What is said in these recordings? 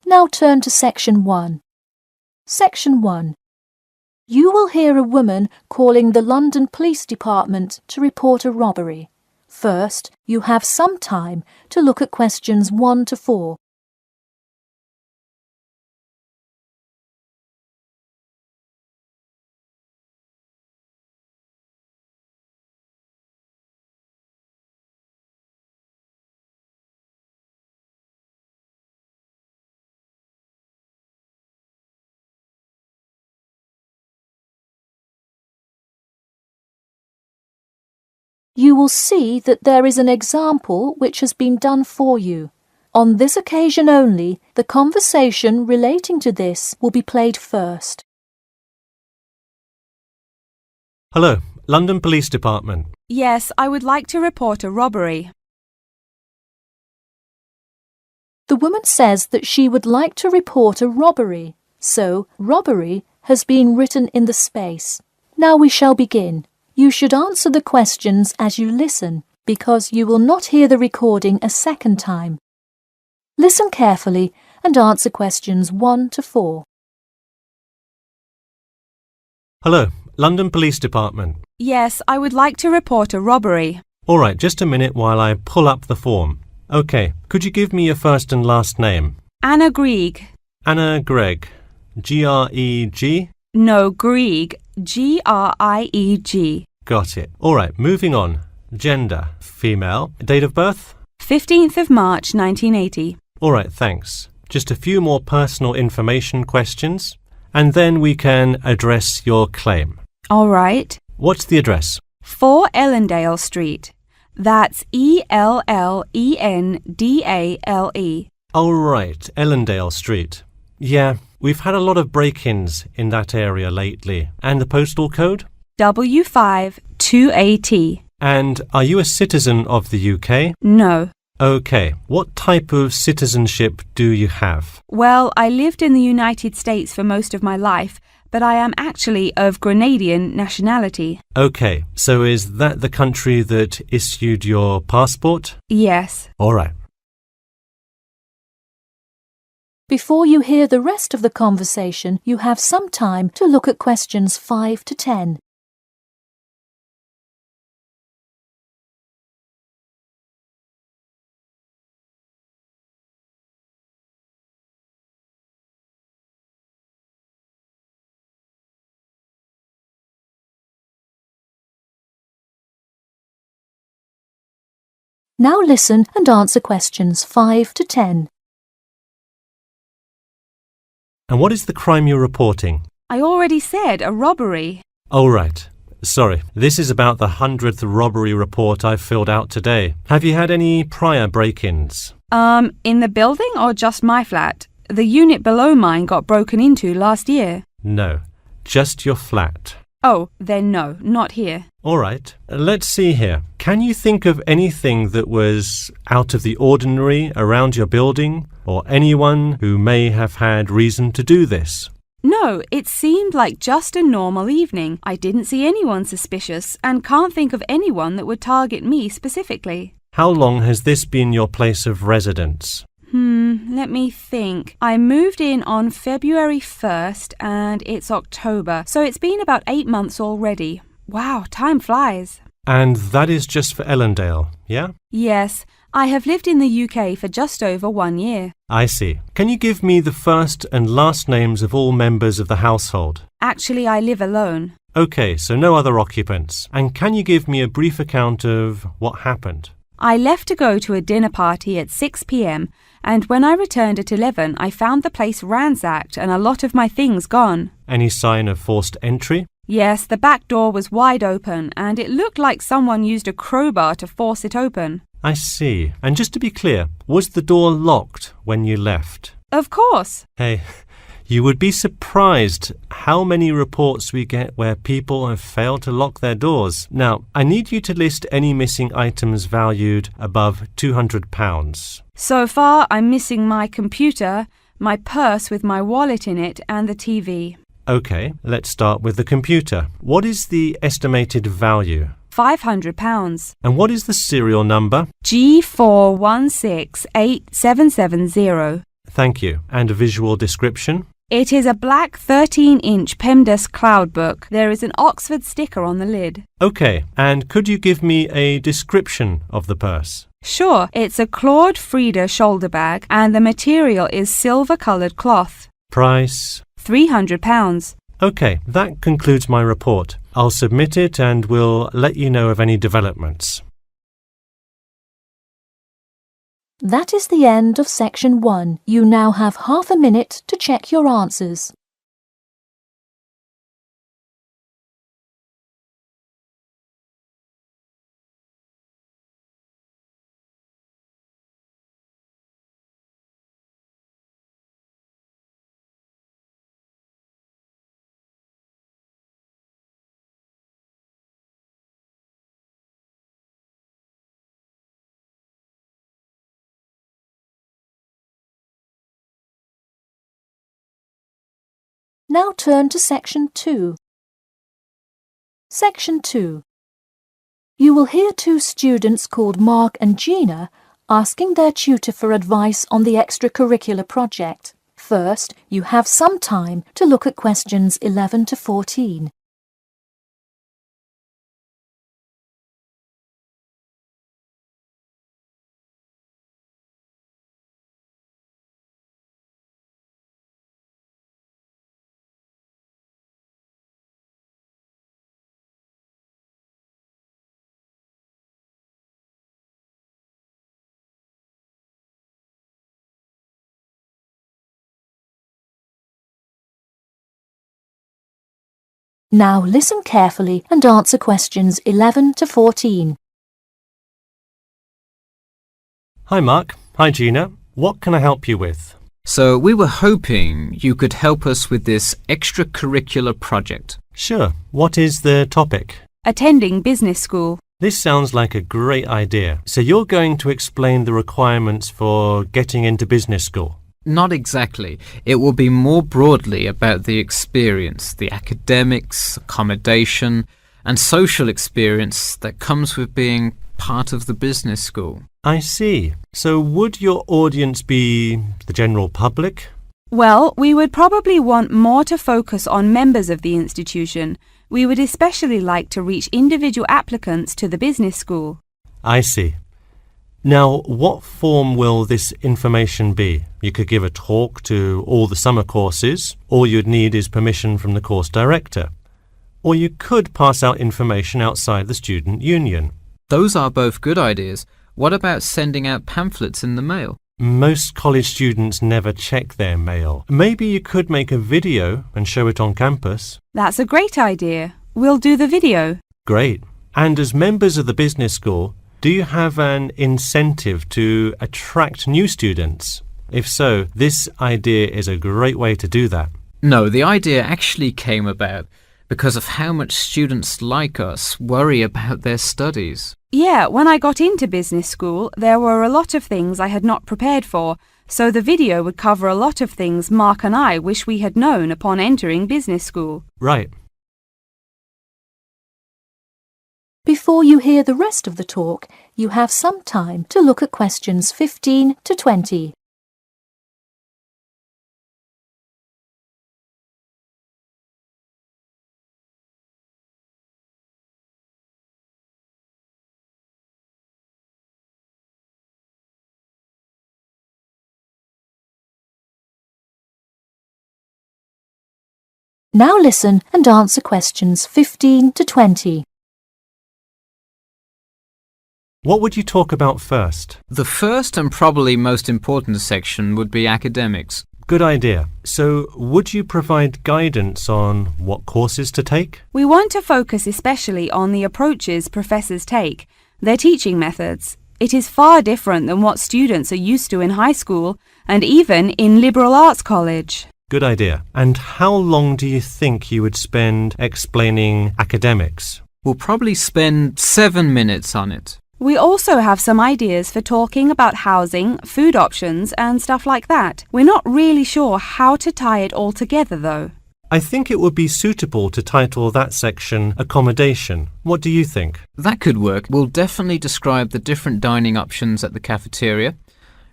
Now turn to Section 1. Section 1. You will hear a woman calling the London Police Department to report a robbery. First, you have some time to look at questions 1 to 4. You will see that there is an example which has been done for you. On this occasion only, the conversation relating to this will be played first. Hello, London Police Department. Yes, I would like to report a robbery. The woman says that she would like to report a robbery, so robbery has been written in the space. Now we shall begin. You should answer the questions as you listen, because you will not hear the recording a second time. Listen carefully and answer questions 1 to 4. Hello, London Police Department. Yes, I would like to report a robbery. All right, just a minute while I pull up the form. OK, could you give me your first and last name? Anna Grieg. Anna Gregg. G-R-E-G? No, Grieg. G-R-I-E-G. Got it. All right, moving on. Gender, female. Date of birth? 15th of March, 1980. All right, thanks. Just a few more personal information questions, and then we can address your claim. All right. What's the address? 4 Ellendale Street. That's E-L-L-E-N-D-A-L-E. Oh, right, Ellendale Street. Yeah, we've had a lot of break-ins in that area lately. And the postal code? W5 2AT. And are you a citizen of the UK? No. OK. What type of citizenship do you have? Well, I lived in the United States for most of my life, but I am actually of Grenadian nationality. OK. So is that the country that issued your passport? Yes. All right. Before you hear the rest of the conversation, you have some time to look at questions 5 to 10. Now listen and answer questions 5 to 10. And what is the crime you're reporting? I already said a robbery. Oh, right. Sorry. This is about the 100th robbery report I've filled out today. Have you had any prior break-ins? In the building or just my flat? The unit below mine got broken into last year. No. Just your flat. Oh, then no, not here. All right. Let's see here. Can you think of anything that was out of the ordinary around your building, or anyone who may have had reason to do this? No, it seemed like just a normal evening. I didn't see anyone suspicious and can't think of anyone that would target me specifically. How long has this been your place of residence? Let me think. I moved in on February 1st and it's October, so it's been about 8 months already. Wow, time flies. And that is just for Ellendale, yeah? Yes, I have lived in the UK for just over 1 year. I see. Can you give me the first and last names of all members of the household? Actually, I live alone. OK, so no other occupants. And can you give me a brief account of what happened? I left to go to a dinner party at 6 p.m. and when I returned at 11, I found the place ransacked and a lot of my things gone. Any sign of forced entry? Yes, the back door was wide open and it looked like someone used a crowbar to force it open. I see. And just to be clear, was the door locked when you left? Of course. Hey, you would be surprised how many reports we get where people have failed to lock their doors. Now, I need you to list any missing items valued above £200. So far, I'm missing my computer, my purse with my wallet in it, and the TV. OK, let's start with the computer. What is the estimated value? £500. And what is the serial number? G41687770. Thank you. And a visual description? It is a black 13-inch PEMDAS cloud book. There is an Oxford sticker on the lid. Okay, and could you give me a description of the purse? Sure, it's a Claude Frieda shoulder bag and the material is silver-coloured cloth. Price? £300. Okay, that concludes my report. I'll submit it and we'll let you know of any developments. That is the end of section 1. You now have half a minute to check your answers. Now turn to section 2. Section 2. You will hear two students called Mark and Gina asking their tutor for advice on the extracurricular project. First, you have some time to look at questions 11 to 14. Now listen carefully and answer questions 11 to 14. Hi Mark. Hi Gina. What can I help you with? So we were hoping you could help us with this extracurricular project. Sure. What is the topic? Attending business school. This sounds like a great idea. So you're going to explain the requirements for getting into business school? Not exactly. It will be more broadly about the experience, the academics, accommodation, and social experience that comes with being part of the business school. I see. So would your audience be the general public? Well, we would probably want more to focus on members of the institution. We would especially like to reach individual applicants to the business school. I see. Now, what form will this information be? You could give a talk to all the summer courses. All you'd need is permission from the course director. Or you could pass out information outside the student union. Those are both good ideas. What about sending out pamphlets in the mail? Most college students never check their mail. Maybe you could make a video and show it on campus. That's a great idea. We'll do the video. Great. And as members of the business school, do you have an incentive to attract new students? If so, this idea is a great way to do that. No, the idea actually came about because of how much students like us worry about their studies. Yeah, when I got into business school, there were a lot of things I had not prepared for, so the video would cover a lot of things Mark and I wish we had known upon entering business school. Right. Before you hear the rest of the talk, you have some time to look at questions 15 to 20. Now listen and answer questions 15 to 20. What would you talk about first? The first and probably most important section would be academics. Good idea. So, would you provide guidance on what courses to take? We want to focus especially on the approaches professors take, their teaching methods. It is far different than what students are used to in high school and even in liberal arts college. Good idea. And how long do you think you would spend explaining academics? We'll probably spend 7 minutes on it. We also have some ideas for talking about housing, food options and stuff like that. We're not really sure how to tie it all together though. I think it would be suitable to title that section Accommodation. What do you think? That could work. We'll definitely describe the different dining options at the cafeteria.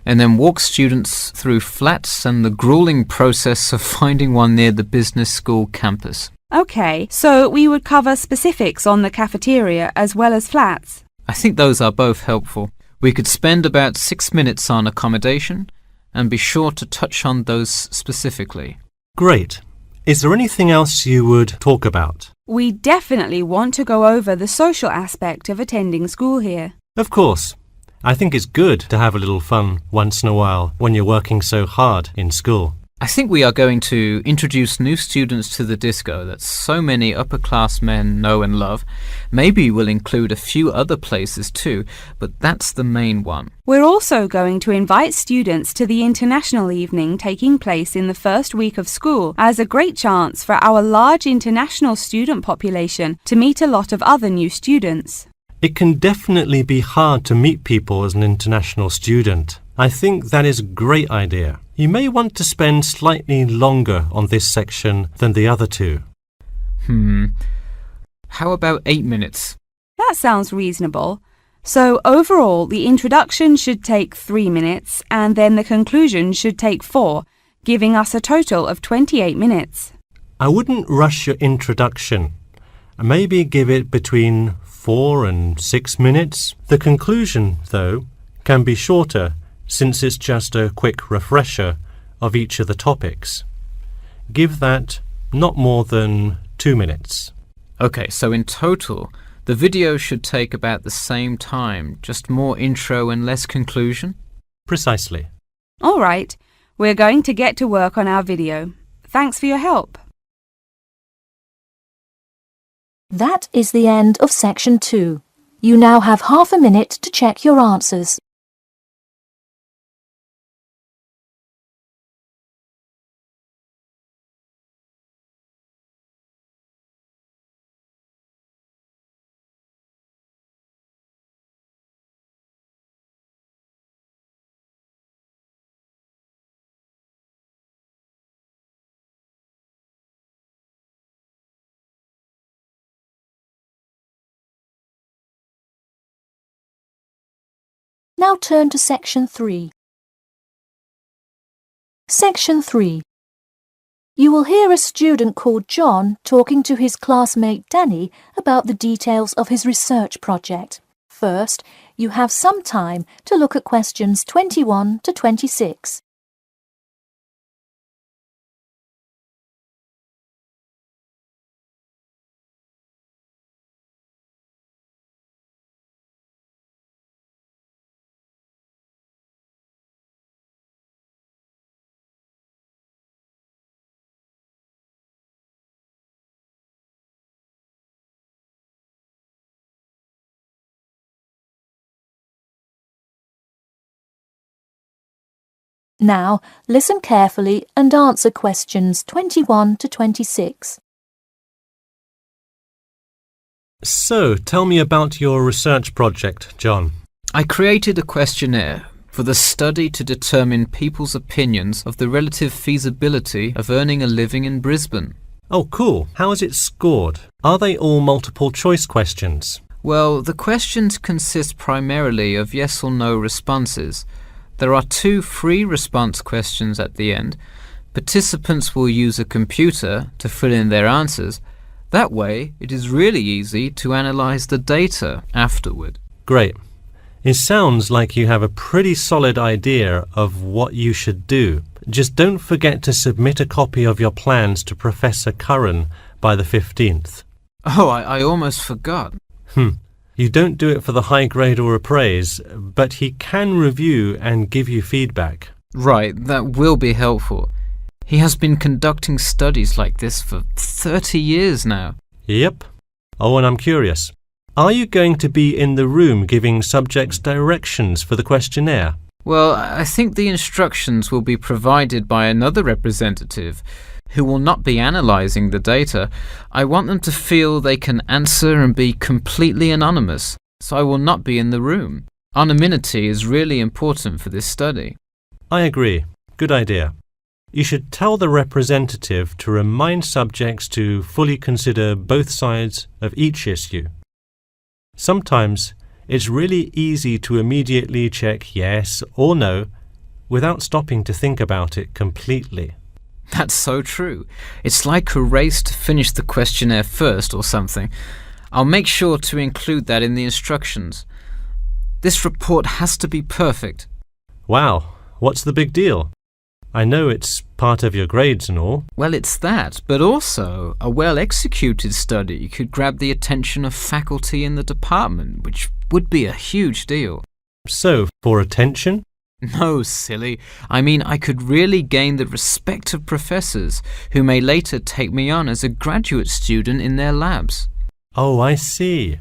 and then walk students through flats and the grueling process of finding one near the business school campus. Okay, so we would cover specifics on the cafeteria as well as flats. I think those are both helpful. We could spend about 6 minutes on accommodation and be sure to touch on those specifically. Great. Is there anything else you would talk about? We definitely want to go over the social aspect of attending school here. Of course. I think it's good to have a little fun once in a while when you're working so hard in school. I think we are going to introduce new students to the disco that so many upper-class men know and love. Maybe we'll include a few other places too, but that's the main one. We're also going to invite students to the international evening taking place in the first week of school as a great chance for our large international student population to meet a lot of other new students. It can definitely be hard to meet people as an international student. I think that is a great idea. You may want to spend slightly longer on this section than the other two. How about 8 minutes? That sounds reasonable. So overall, the introduction should take 3 minutes and then the conclusion should take 4, giving us a total of 28 minutes. I wouldn't rush your introduction. Maybe give it between 4 and 6 minutes. The conclusion, though, can be shorter since it's just a quick refresher of each of the topics. Give that not more than 2 minutes. Okay, so in total, the video should take about the same time, just more intro and less conclusion? Precisely. All right, we're going to get to work on our video. Thanks for your help. That is the end of section 2. You now have half a minute to check your answers. Now turn to section 3. Section 3. You will hear a student called John talking to his classmate Danny about the details of his research project. First, you have some time to look at questions 21 to 26. Now, listen carefully and answer questions 21 to 26. So, tell me about your research project, John. I created a questionnaire for the study to determine people's opinions of the relative feasibility of earning a living in Brisbane. Oh, cool. How is it scored? Are they all multiple choice questions? Well, the questions consist primarily of yes or no responses. There are 2 free response questions at the end. Participants will use a computer to fill in their answers. That way, it is really easy to analyze the data afterward. Great. It sounds like you have a pretty solid idea of what you should do. Just don't forget to submit a copy of your plans to Professor Curran by the 15th. Oh, I almost forgot. You don't do it for the high grade or a praise, but he can review and give you feedback. Right, that will be helpful. He has been conducting studies like this for 30 years now. Yep. Oh, and I'm curious. Are you going to be in the room giving subjects directions for the questionnaire? Well, I think the instructions will be provided by another representative who will not be analysing the data. I want them to feel they can answer and be completely anonymous, so I will not be in the room. Anonymity is really important for this study. I agree. Good idea. You should tell the representative to remind subjects to fully consider both sides of each issue. Sometimes it's really easy to immediately check yes or no without stopping to think about it completely. That's so true. It's like a race to finish the questionnaire first or something. I'll make sure to include that in the instructions. This report has to be perfect. Wow, what's the big deal? I know it's part of your grades and all. Well, it's that, but also a well-executed study could grab the attention of faculty in the department, which would be a huge deal. So, for attention? No, silly. I mean, I could really gain the respect of professors who may later take me on as a graduate student in their labs. Oh, I see.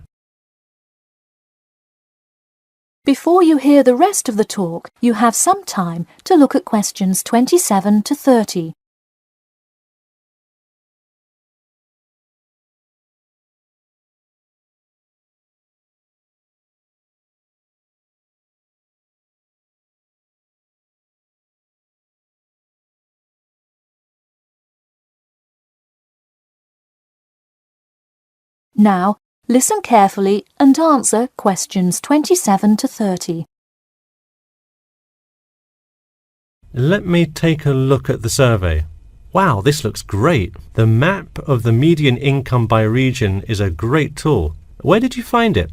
Before you hear the rest of the talk, you have some time to look at questions 27 to 30. Now, listen carefully and answer questions 27 to 30. Let me take a look at the survey. Wow, this looks great. The map of the median income by region is a great tool. Where did you find it?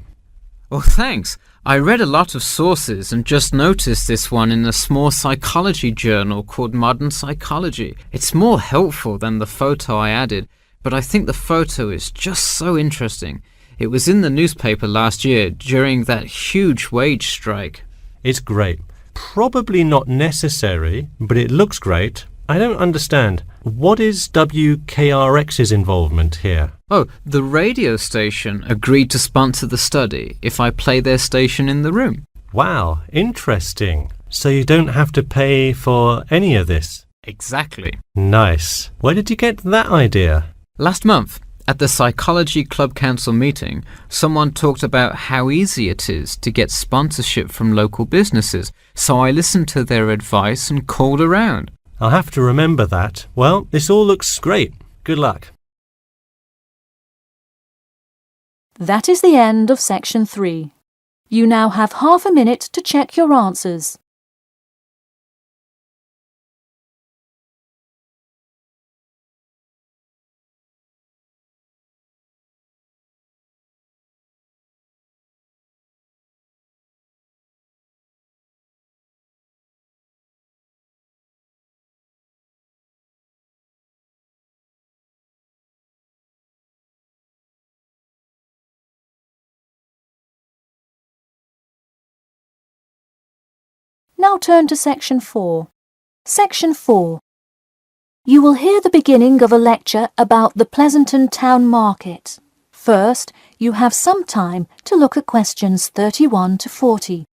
Oh, thanks. I read a lot of sources and just noticed this one in a small psychology journal called Modern Psychology. It's more helpful than the photo I added, but I think the photo is just so interesting. It was in the newspaper last year during that huge wage strike. It's great. Probably not necessary, but it looks great. I don't understand. What is WKRX's involvement here? Oh, the radio station agreed to sponsor the study if I play their station in the room. Wow, interesting. So you don't have to pay for any of this? Exactly. Nice. Where did you get that idea? Last month, at the Psychology Club Council meeting, someone talked about how easy it is to get sponsorship from local businesses, so I listened to their advice and called around. I'll have to remember that. Well, this all looks great. Good luck. That is the end of section 3. You now have half a minute to check your answers. Now turn to section 4. Section 4. You will hear the beginning of a lecture about the Pleasanton Town Market. First, you have some time to look at questions 31 to 40.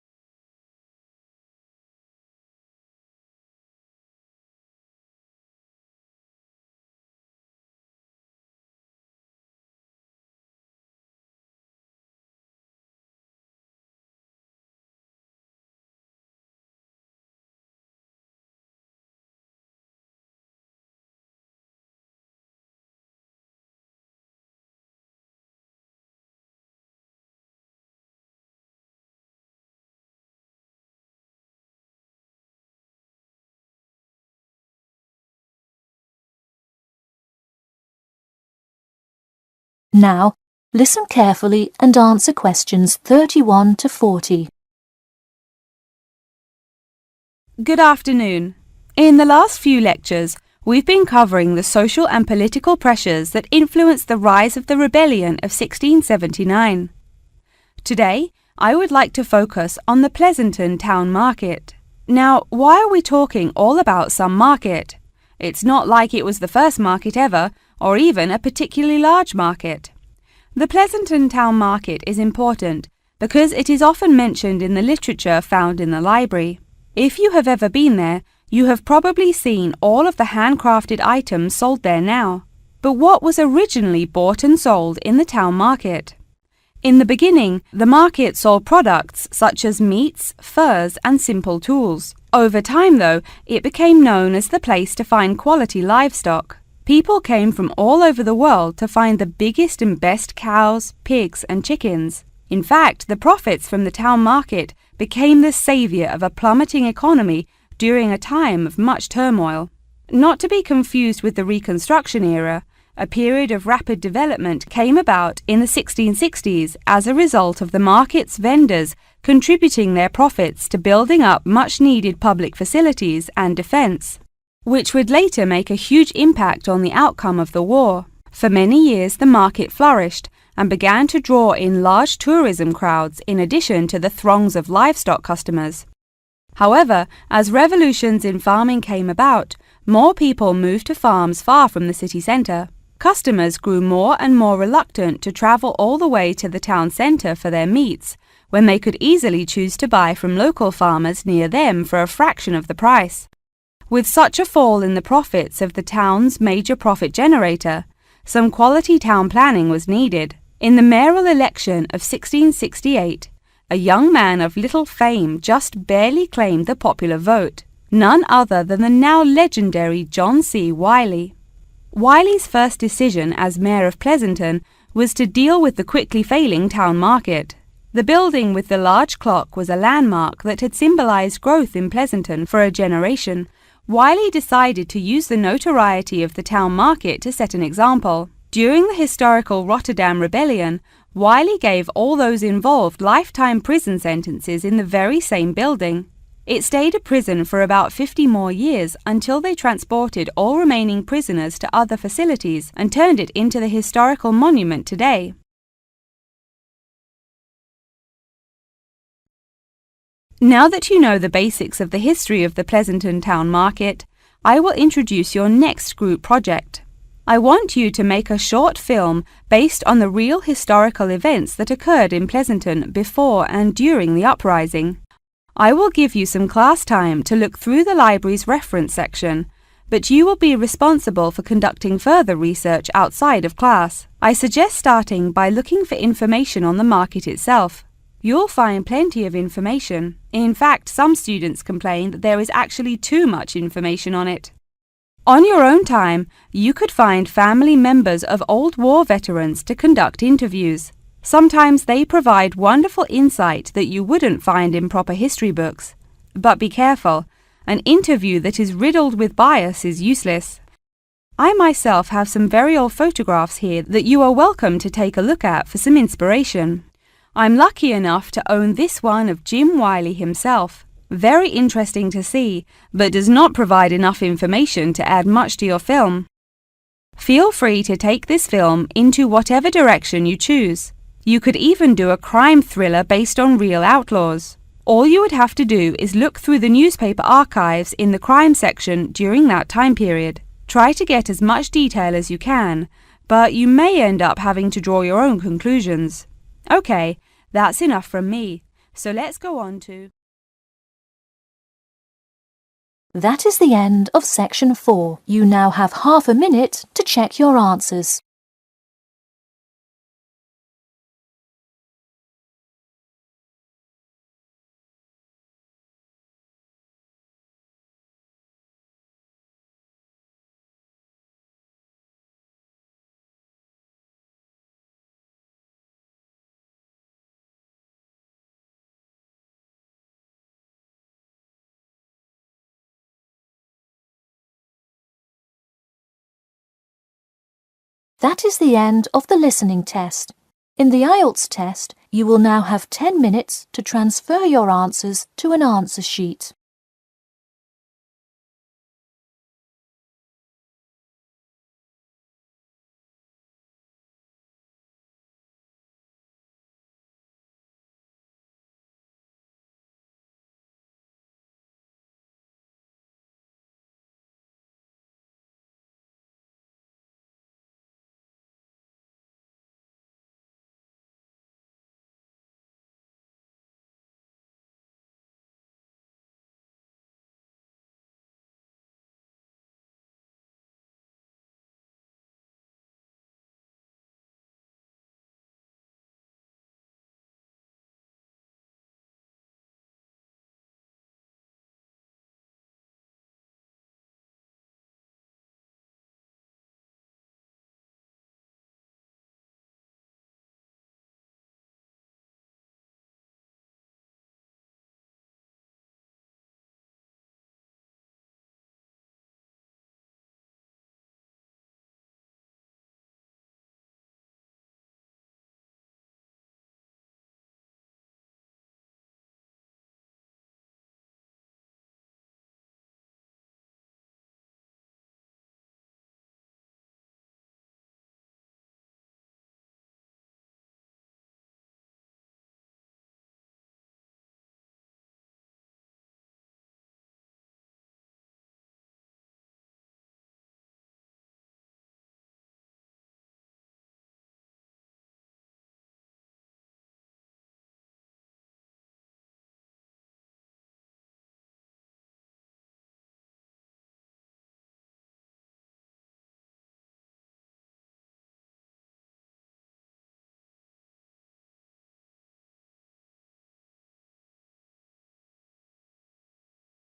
Now, listen carefully and answer questions 31 to 40. Good afternoon. In the last few lectures, we've been covering the social and political pressures that influenced the rise of the rebellion of 1679. Today, I would like to focus on the Pleasanton Town Market. Now, why are we talking all about some market? It's not like it was the first market ever, or even a particularly large market. The Pleasanton Town Market is important because it is often mentioned in the literature found in the library. If you have ever been there, you have probably seen all of the handcrafted items sold there now. But what was originally bought and sold in the town market? In the beginning, the market sold products such as meats, furs, and simple tools. Over time, though, it became known as the place to find quality livestock. People came from all over the world to find the biggest and best cows, pigs, and chickens. In fact, the profits from the town market became the savior of a plummeting economy during a time of much turmoil. Not to be confused with the Reconstruction era, a period of rapid development came about in the 1660s as a result of the market's vendors contributing their profits to building up much-needed public facilities and defense, which would later make a huge impact on the outcome of the war. For many years, the market flourished and began to draw in large tourism crowds in addition to the throngs of livestock customers. However, as revolutions in farming came about, more people moved to farms far from the city centre. Customers grew more and more reluctant to travel all the way to the town centre for their meats, when they could easily choose to buy from local farmers near them for a fraction of the price. With such a fall in the profits of the town's major profit generator, some quality town planning was needed. In the mayoral election of 1668, a young man of little fame just barely claimed the popular vote, none other than the now legendary John C. Wiley. Wiley's first decision as mayor of Pleasanton was to deal with the quickly failing town market. The building with the large clock was a landmark that had symbolized growth in Pleasanton for a generation. Wiley decided to use the notoriety of the town market to set an example. During the historical Rotterdam Rebellion, Wiley gave all those involved lifetime prison sentences in the very same building. It stayed a prison for about 50 more years until they transported all remaining prisoners to other facilities and turned it into the historical monument today. Now that you know the basics of the history of the Pleasanton Town Market, I will introduce your next group project. I want you to make a short film based on the real historical events that occurred in Pleasanton before and during the uprising. I will give you some class time to look through the library's reference section, but you will be responsible for conducting further research outside of class. I suggest starting by looking for information on the market itself. You'll find plenty of information. In fact, some students complain that there is actually too much information on it. On your own time, you could find family members of old war veterans to conduct interviews. Sometimes they provide wonderful insight that you wouldn't find in proper history books. But be careful, an interview that is riddled with bias is useless. I myself have some very old photographs here that you are welcome to take a look at for some inspiration. I'm lucky enough to own this one of Jim Wiley himself. Very interesting to see, but does not provide enough information to add much to your film. Feel free to take this film into whatever direction you choose. You could even do a crime thriller based on real outlaws. All you would have to do is look through the newspaper archives in the crime section during that time period. Try to get as much detail as you can, but you may end up having to draw your own conclusions. Okay, that's enough from me, so let's go on to... That is the end of section 4. You now have half a minute to check your answers. That is the end of the listening test. In the IELTS test, you will now have 10 minutes to transfer your answers to an answer sheet.